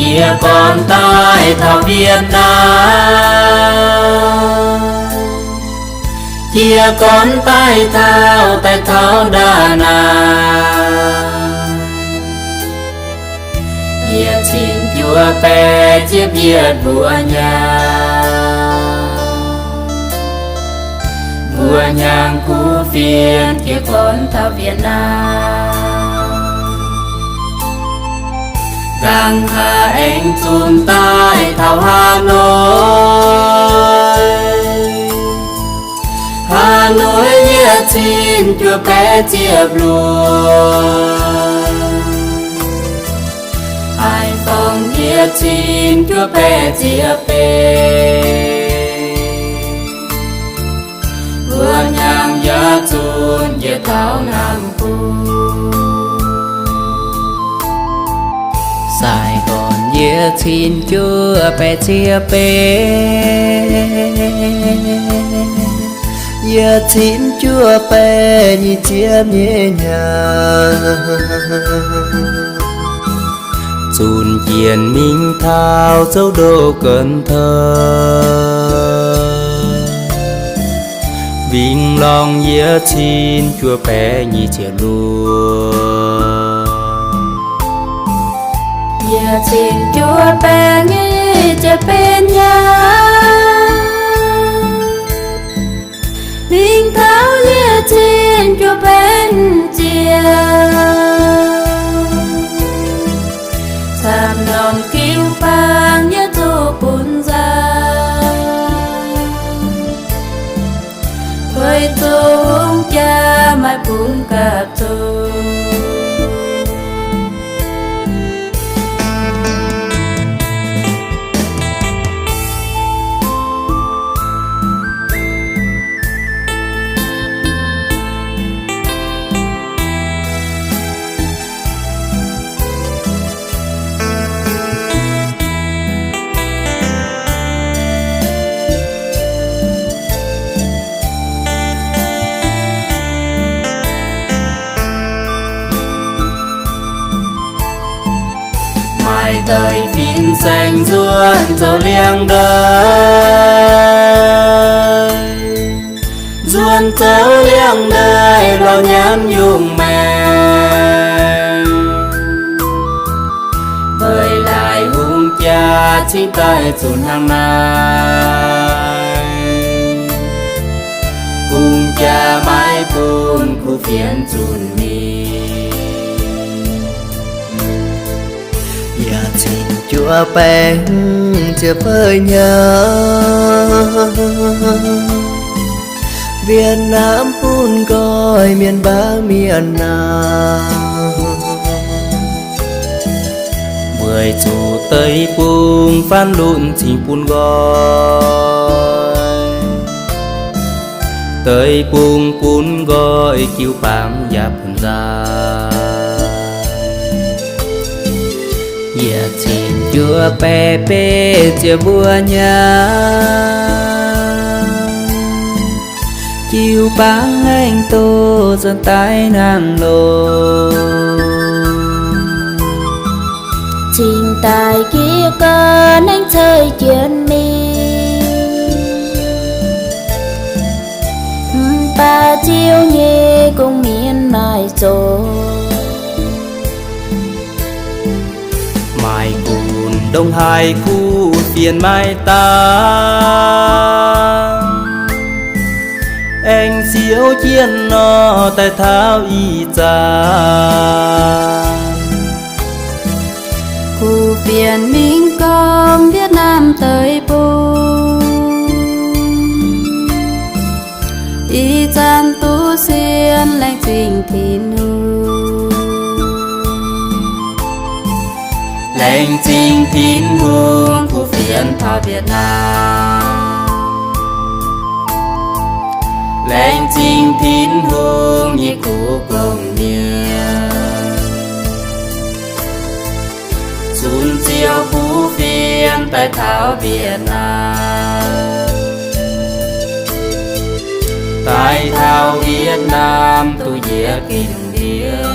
chia con tại thảo Việt Nam, chia con tại thảo Đà Nẵng. Việt xin Chúa pe chia Việt vua nhà, vua nhang cú phiên chia con thảo Việt Nam. Càng hà anh chun tại thảo Hà Nội, Hà Nội nhiệt xin Chúa bé chiệp luôn. Hải Phòng nhiệt xin Chúa bé chiệp bê, vua nhang giá chun nhiệt thảo Nam Phu. Sài Gòn nhiệt xin Chúa bé chia bê, nhiệt xin Chúa bé như chia nhẹ nhàng. Chùn chiền Minh Thao Châu Đô Cần Thơ, Vĩnh Long nhiệt xin Chúa bé như chia luôn. Nhiệt xin Chúa bé như chia bên nhà, Vĩnh Thao nhiệt xin Chúa bên chia. Sàm lòng kiêu phang nhớ tô bún ra, với tô hông cha mai bún cà tô. Đời phim xanh ruộng dầu liêng đời, ruộng dầu liêng đời lo nhám nhung mèn. Thời lại hung cha chỉ tay chun hàng nay, hung cha mãi buồn khu phiền chun mi. Dạ xin Chúa bé chia với nhau, Việt Nam phun gọi miền Bắc miền Nam. 10 chủ Tây Bung phan lụn chỉ phun gọi, Tây Bung phun gọi kêu bám giáp ra. Dạ xin Chúa bé bé chia vua nhà, chiều báng anh tô dân tái nàng lô. Trình tài kia con anh chơi chuyện mình, ba chiều nhé cùng miền mai rồi. Mai cùn đông hai khu phiền mai ta, anh xíu chiên nó tại thao y cha. Khu phiền Minh Công Việt Nam tới Bung, y chan tu xuyên lãnh trình thìn hương. Lãnh trình thìn hương khu phiền thảo Việt Nam, lãnh trình thìn hương như cụ công niên. Xuân chiều phú phiên tại thảo Việt Nam, tại thảo Việt Nam tôi về kinh điển.